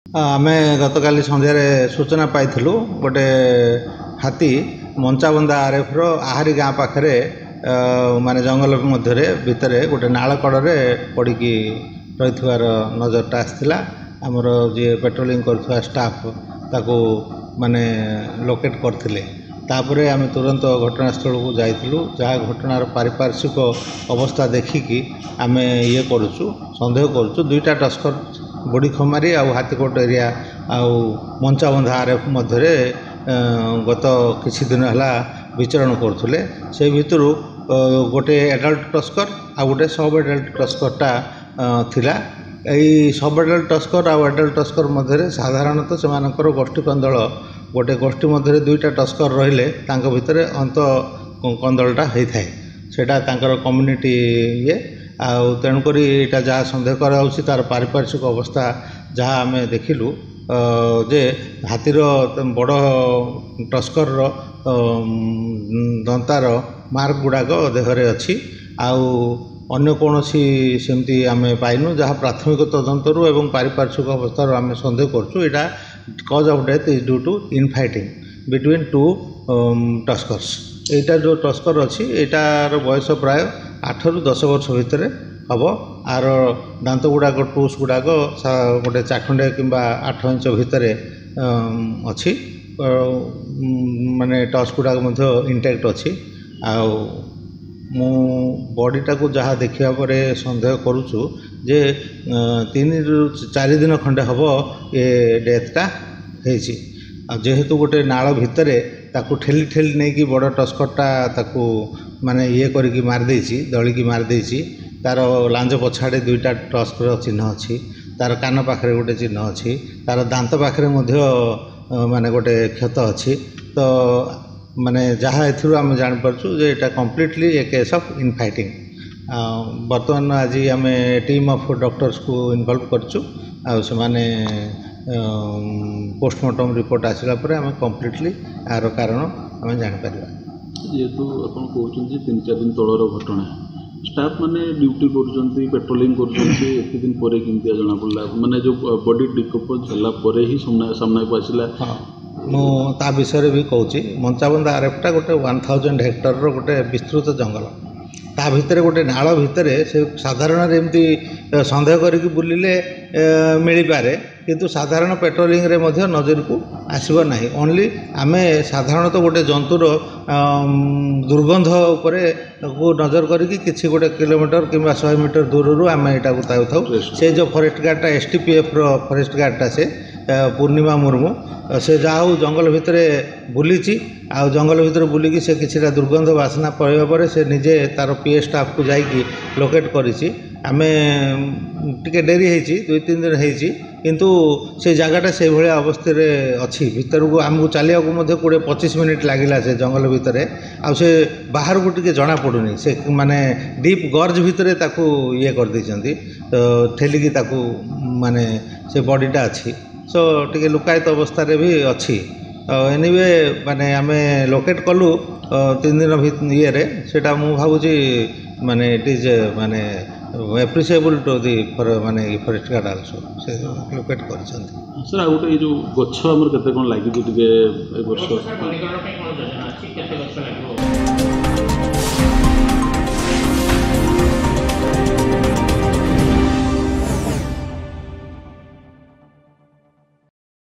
आमे गतकाली संध्यार सूचना पाइलु गोटे हाथी मंचाबंदा आरएफ्र आहारी गाँ पाखे माने जंगल मध्य भितर गोटे नाल कड़े पड़की रही नजरटा आसला आमर जी पेट्रोलिंग कर स्टाफ ताको माने लोकेट करथिले। तापरे आमे तुरंत घटनास्थल को जाइलु जहाँ घटनार पारिपार्श्विक अवस्था देखिकी आमे ये करुचु संदेह करुचु दुईटा टस्कर बड़ी खमारी आ हाथीकोट एरिया आउ मंचाबंधा आरएफ मध्य गत किछि दिन है विचरण करुले से भितर गोटे एडल्ट टस्कर आ गोटे सब एडल्ट टस्करटा थिला। यही सब एडल्ट टस्कर आ एडल्ट टस्कर मध्य साधारणतः से गोष्ठी कंदल गोटे गोष्ठी मध्य दुईटा टस्कर रहिले तांको भितर अंत कंदलटा होता है सेटा तांकर कम्युनिटी ये आउ तेणुक यहाँ जहाँ सन्देह कर तार पारिपार्श्विक अवस्था जहाँ आम देखिलु जे हाथीर बड़ टस्कर दंतार मार्क गुड़ाक देहरे अच्छी आउ अन्य कौनसी सेमती आम पाइनु जहाँ प्राथमिक तदंतर एवं पारिपार्श्विक अवस्था आम सन्देह करुँ यहाँ cause of death is due to infighting between two tuskers. एटा जो टस्कर अच्छी एटार बयस प्राय 8 ରୁ 10 वर्ष भितर हम आर दांत गुड़ाक टूस गुड़ाक गोटे चाखंडे किंबा 8 इंच भितर अच्छी माने टस गुड़ाक इंटैक्ट अच्छी आउ मु बॉडीटा को जहाँ देखा पर सन्देह करुचु जे 3 ରୁ 4 दिन खंडे हम ये डेथटा होइछि। जेहेतु गोटे नाल भितर ताकू ठेली ठेली नहीं कि बड़ टस्करटा ताकू माने ये करके मारदेछि दलिकी मारदेछि तार लांज पछाड़े दुईटा टस्कर चिन्ह अच्छी तार कान पाखे गोटे चिन्ह अच्छी तार दांत पाखे माने गोटे क्षत अच्छी तो माने जहाँ एथुरु आम जापारछु जे एटा completely A case of infighting. बर्तमान आज आम टीम ऑफ डॉक्टर्स को इनवॉल्व करछु आ से माने पोस्टमार्टम रिपोर्ट आसला पर आम कम्प्लीटली यार कारण आम जापर। जेहेतु आप कहते 3-4 दिन तलर घटना स्टाफ माने ड्यूटी कर पेट्रोलिंग कर दिन पर केमती जना पड़ा माने जो बॉडी डिकम्पोज है ही सामना को आसला। हाँ मुझा विषय भी कहूँ मंचाबंधा आरएफटा गोटे 1000 हेक्टर गोटे विस्तृत जंगल ता भितर गोटे नाल भितर से साधारण एमती सन्देह करके बुलिले मिल पारे किंतु साधारण पेट्रोलिंग रे मध्य नजर को आसब ना ओनली आम साधारणतः गोटे जंतुर दुर्गंध उपरे को नजर करके किसी गोटे किलोमीटर कि 100 मीटर दूर आम यहाँ को थाऊ से जो फॉरेस्ट गार्डटा एसटीपीएफ रो फॉरेस्ट गार्डटा से पूर्णिमा मुर्मू से जाऊ जंगल भितर बुली आ जंगल भितर बुलिकी से किसी दुर्गंध बासना पड़े पर से निजे तार पीए स्टाफ को जाइकी लोकेट करिछि। आमे टिके डेरी होती 2-3 दिन होती किंतु से जगहटा से भाया अवस्था अच्छी भितर को आमको चलिया 20-25 मिनिट लगिला से जंगल भितर आ से बाहर को टिके जना पड़ुनी से माने डीप गर्ज भितर ताकू ये कर देइछंती ठेलिकी ताकू माने से बॉडीटा अच्छी सो टिके लुकायित अवस्था भी अच्छी। एनिवे माने आमे लोकेट कलु 3 दिन ये सेटा मु भावुची माने इट इज माने एप्रिशिएबल टू दी माने forest guard also say locate कर सर। आ गोटे जो गछ हमर केते कोन लागि टिके ए वर्ष